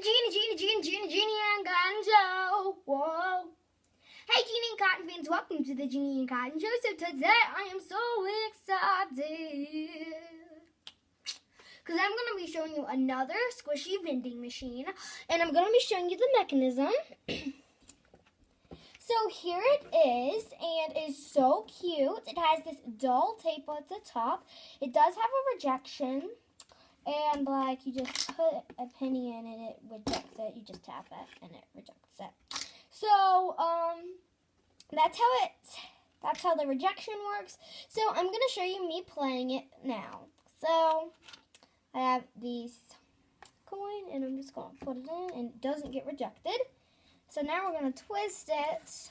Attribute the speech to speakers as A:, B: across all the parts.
A: Jeannie and Cotton Show. Whoa. Hey, Jeannie and Cotton fans, welcome to the Jeannie and Cotton Show. So today I am so excited because I'm going to be showing you another squishy vending machine, and I'm going to be showing you the mechanism. So here it is, and it is so cute. It has this dull tape at the top. It does have a rejection. And, like, you just put a penny in and it rejects it. You just tap it and it rejects it. So, that's how the rejection works. So, I'm going to show you me playing it now. So, I have these coin and I'm just going to put it in and it doesn't get rejected. So, now we're going to twist it.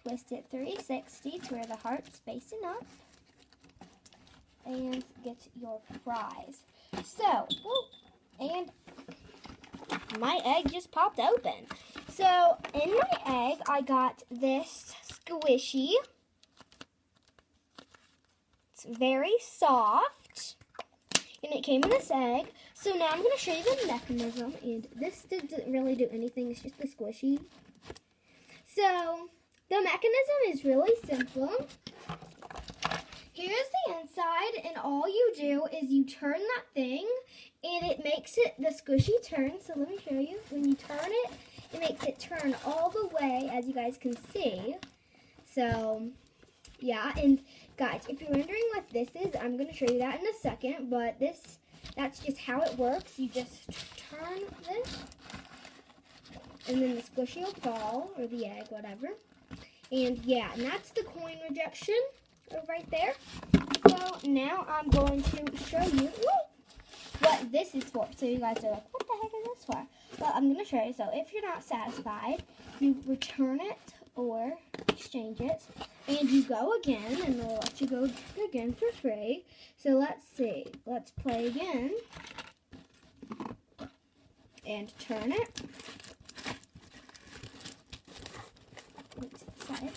A: Twist it 360 to where the heart's facing up. And get your prize. So, and my egg just popped open. So, in my egg, I got this squishy. It's very soft. And it came in this egg. So, now I'm going to show you the mechanism. And this didn't really do anything. It's just the squishy. So, the mechanism is really simple. Here's the inside, and all you do is you turn that thing, and it makes it the squishy turn. So let me show you. When you turn it, it makes it turn all the way, as you guys can see. So, yeah, and guys, if you're wondering what this is, I'm going to show you that in a second, but that's just how it works. You just turn this, and then the squishy will fall, or the egg, whatever. And, yeah, and that's the coin rejection. Right there. So now I'm going to show you what this is for. So you guys are like, what the heck is this for? Well, I'm going to show you. So if you're not satisfied, you return it or exchange it. And you go again, and they'll let you go again for free. So let's see. Let's play again. And turn it. Let's decide.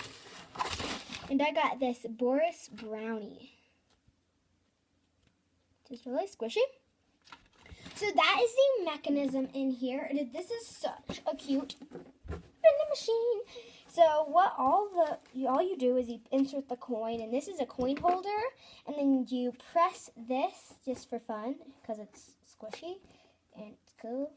A: And I got this Boris brownie. It's really squishy. So that is the mechanism in here. This is such a cute vending machine. So what all you do is you insert the coin, and this is a coin holder, and then you press this just for fun because it's squishy and it's cool.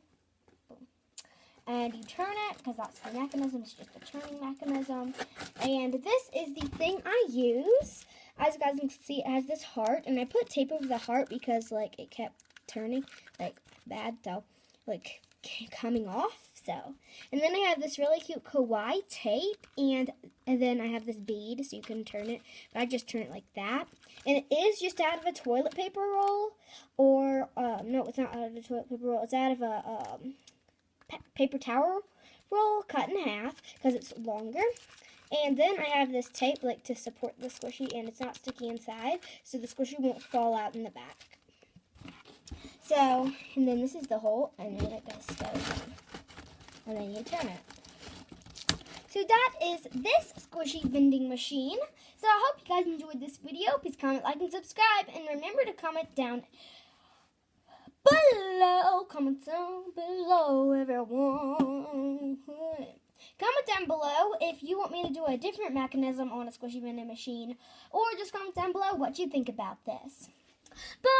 A: And you turn it, because that's the mechanism. It's just a turning mechanism. And this is the thing I use. As you guys can see, it has this heart. And I put tape over the heart because, like, it kept turning, like, bad. So, like, coming off. So, and then I have this really cute kawaii tape. And then I have this bead, so you can turn it. But I just turn it like that. And it is just out of a toilet paper roll. Or, no, it's not out of a toilet paper roll. It's out of a, paper towel roll cut in half because it's longer. And then I have this tape like to support the squishy, and it's not sticky inside, so the squishy won't fall out in the back. So, and then this is the hole, and then it just goes in. And then you turn it. So that is this squishy vending machine. So I hope you guys enjoyed this video. Please comment, like, and subscribe, and remember to comment down below. Comment down below, everyone. Comment down below if you want me to do a different mechanism on a squishy vending machine, or just comment down below what you think about this. Bye.